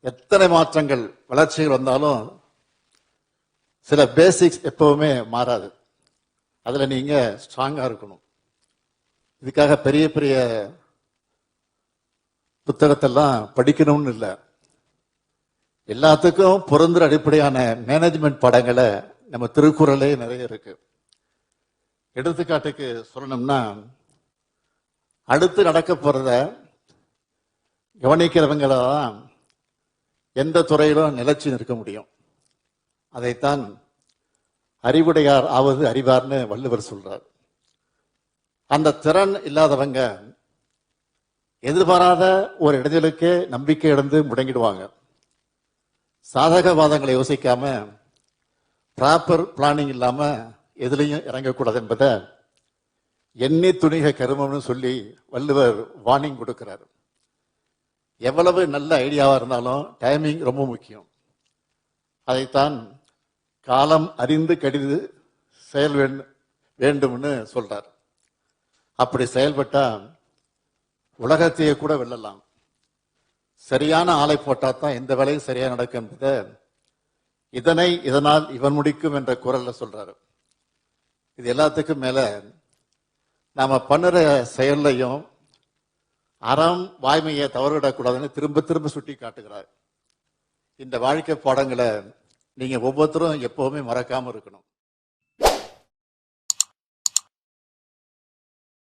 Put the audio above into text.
எத்தனை மாற்றங்கள் வளர்ச்சிகள் வந்தாலும் சில பேசிக்ஸ் எப்பவுமே மாறாது. அதுல நீங்க ஸ்ட்ராங்கா இருக்கணும். இதுக்காக பெரிய பெரிய புத்தகத்தெல்லாம் படிக்கணும்னு இல்லை. எல்லாத்துக்கும் பொருந்துற அடிப்படையான மேனேஜ்மெண்ட் பாடங்களை நம்ம திருக்குறளே நிறைய இருக்கு. எடுத்துக்காட்டுக்கு சொல்லணும்னா, அடுத்து நடக்க போறத கவனிக்கிறவங்களாம் எந்த துறையிலும் நிலைச்சு நிற்க முடியும். அதைத்தான் அறிவுடையார் ஆவது அறிவார்னு வள்ளுவர் சொல்றார். அந்த திறன் இல்லாதவங்க எதிர்பாராத ஒரு இடைஞ்சலுக்கே நம்பிக்கை இழந்து முடங்கிடுவாங்க. சாதகவாதங்களை யோசிக்காம ப்ராப்பர் பிளானிங் இல்லாம எதுலையும் இறங்கக்கூடாது என்பதை எண்ணி துணிக கருமம்னு சொல்லி வள்ளுவர் வார்னிங் கொடுக்கிறார். எவ்வளவு நல்ல ஐடியாவா இருந்தாலும் டைமிங் ரொம்ப முக்கியம். அதைத்தான் காலம் அறிந்து கடிது செயல் வேண்டும்னு சொல்றார். அப்படி செயல்பட்டா உலகத்தையே கூட வெல்லலாம். சரியான ஆளை போட்டா தான் எந்த வேலையும் சரியா நடக்கும் என்பதை இதனால் இவன் முடிக்கும் என்ற குரல்ல சொல்றாரு. இது எல்லாத்துக்கும் மேல நாம பண்ணுற செயல்லையும் அறம் வாய்மையை தவறுவிடக்கூடாதுன்னு திரும்ப திரும்ப சுட்டி காட்டுகிறார். இந்த வாழ்க்கை பாடங்களை நீங்க ஒவ்வொருத்தரும் எப்பவுமே மறக்காம இருக்கணும்.